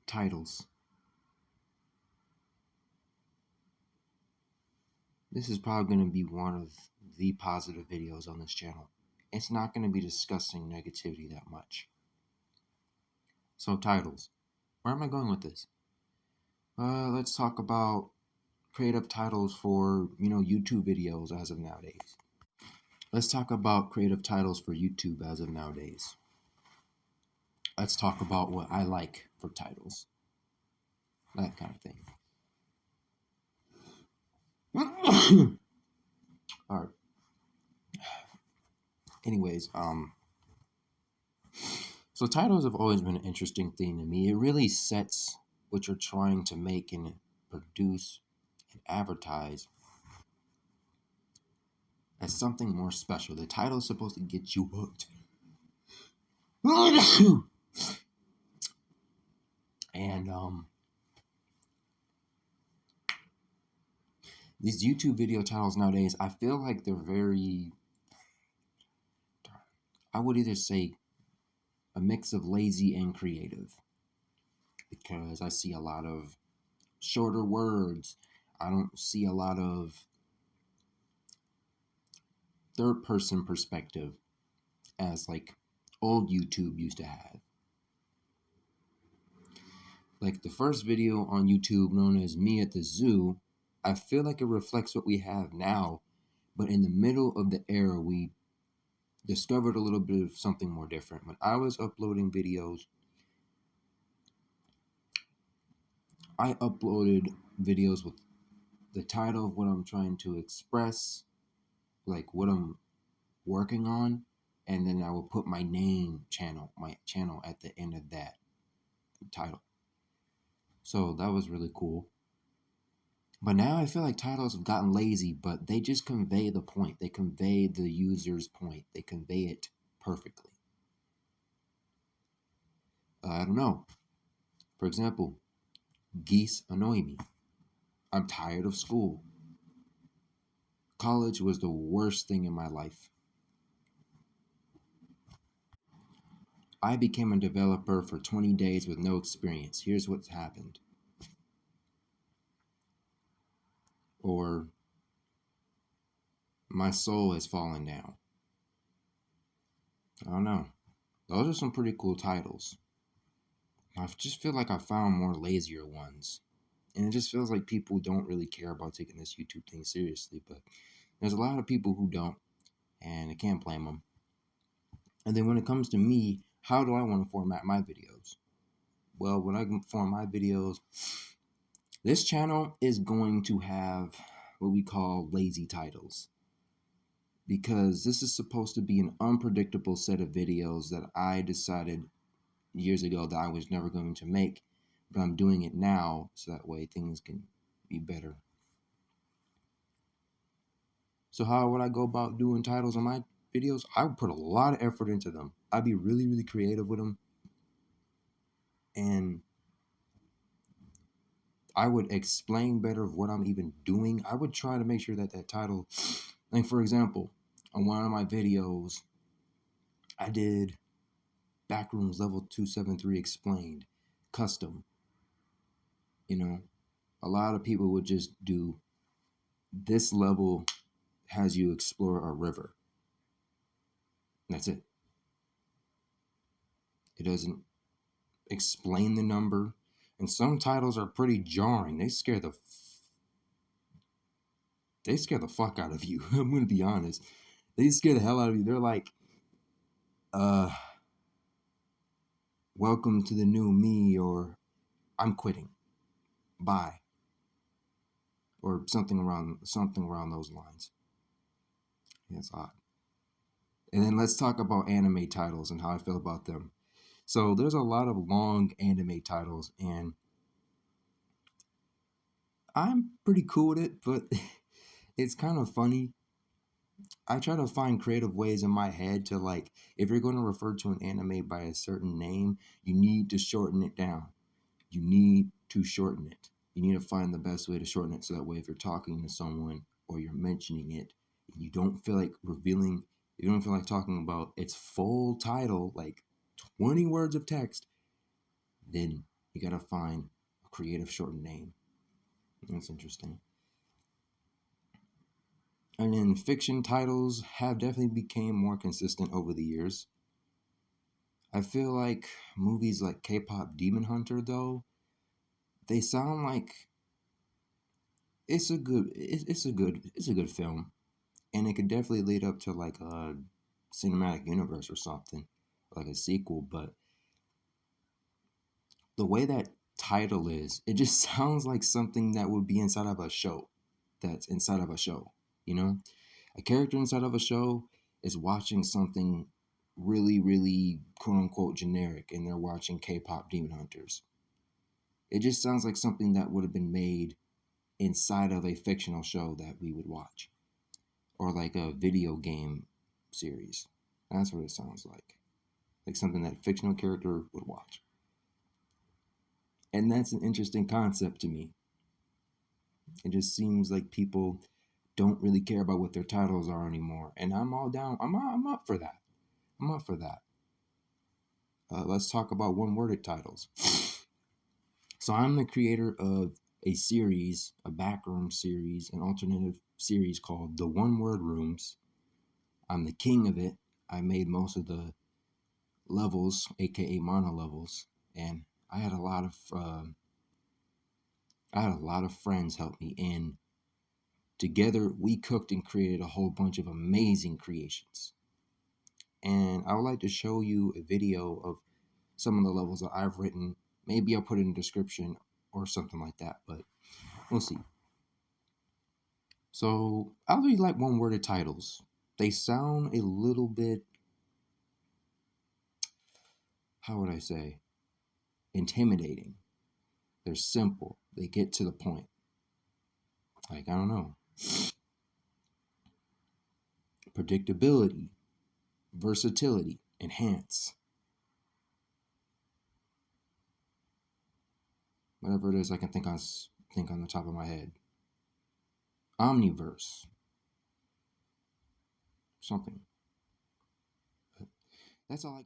Titles. This is probably going to be one of the positive videos on this channel. It's not going to be discussing negativity that much. So titles. Where am I going with this? Let's talk about creative titles for, YouTube videos as of nowadays. Let's talk about creative titles for YouTube as of nowadays. Let's talk about what I like for titles. That kind of thing. All right. Anyways, so titles have always been an interesting thing to me. It really sets what you're trying to make and produce and advertise as something more special. The title is supposed to get you hooked. And these YouTube video titles nowadays, I feel like they're very, I would either say a mix of lazy and creative, because I see a lot of shorter words. I don't see a lot of third person perspective as like old YouTube used to have. Like the first video on YouTube known as Me at the Zoo, I feel like it reflects what we have now, but in the middle of the era we discovered a little bit of something more different. When I was uploading videos, I uploaded videos with the title of what I'm trying to express, like what I'm working on, and then I would put my channel at the end of that title. So that was really cool. But now I feel like titles have gotten lazy, but they just convey the point. They convey the user's point. They convey it perfectly. I don't know. For example, Geese Annoy Me. I'm tired of school. College was the worst thing in my life. I became a developer for 20 days with no experience. Here's what's happened. Or my soul has fallen down. I don't know. Those are some pretty cool titles. I just feel like I found more lazier ones. And it just feels like people don't really care about taking this YouTube thing seriously. But there's a lot of people who don't. And I can't blame them. And then when it comes to me, how do I want to format my videos? Well, when I form my videos, this channel is going to have what we call lazy titles, because this is supposed to be an unpredictable set of videos that I decided years ago that I was never going to make, but I'm doing it now so that way things can be better. So how would I go about doing titles on my videos? I would put a lot of effort into them. I'd be really, really creative with them. And I would explain better of what I'm even doing. I would try to make sure that that title, like for example, on one of my videos, I did Backrooms Level 273 Explained, custom. A lot of people would just do, this level has you explore a river. That's it. It doesn't explain the number. And some titles are pretty jarring. They scare the fuck out of you. I'm gonna be honest. They scare the hell out of you. They're like, welcome to the new me, or I'm quitting. Bye. Or something around those lines. Yeah, it's odd. And then let's talk about anime titles and how I feel about them. So there's a lot of long anime titles, and I'm pretty cool with it, but it's kind of funny. I try to find creative ways in my head to, like, if you're going to refer to an anime by a certain name, you need to shorten it down. You need to shorten it. You need to find the best way to shorten it, so that way if you're talking to someone or you're mentioning it, you don't feel like revealing, you don't feel like talking about its full title, like 20 words of text, then, You gotta find a creative shortened name. That's interesting. And then fiction titles have definitely became more consistent over the years. I feel like movies like K-pop Demon Hunter, though, they sound like it's a good film, and it could definitely lead up to like a cinematic universe or something, like a sequel. But the way that title is, it just sounds like something that would be inside of a show. That's inside of a show, you know? A character inside of a show is watching something really, really quote unquote generic, and they're watching K-pop Demon Hunters. It just sounds like something that would have been made inside of a fictional show that we would watch, or like a video game series. That's what it sounds like something that a fictional character would watch. And that's an interesting concept to me. It just seems like people don't really care about what their titles are anymore, and I'm all down. I'm up for that. I'm up for that. Let's talk about one-worded titles. So I'm the creator of a series, a backroom series, an alternative series called The One Word Rooms. I'm the king of it. I made most of the levels, aka mono levels, and I had a lot of friends help me. And together we cooked and created a whole bunch of amazing creations. And I would like to show you a video of some of the levels that I've written. Maybe I'll put it in the description or something like that, but we'll see. So I really like one-worded titles. They sound a little bit, how would I say, intimidating. They're simple. They get to the point. Like, I don't know. Predictability, versatility, enhance. Whatever it is I can think on the top of my head. Omniverse. Something. That's all I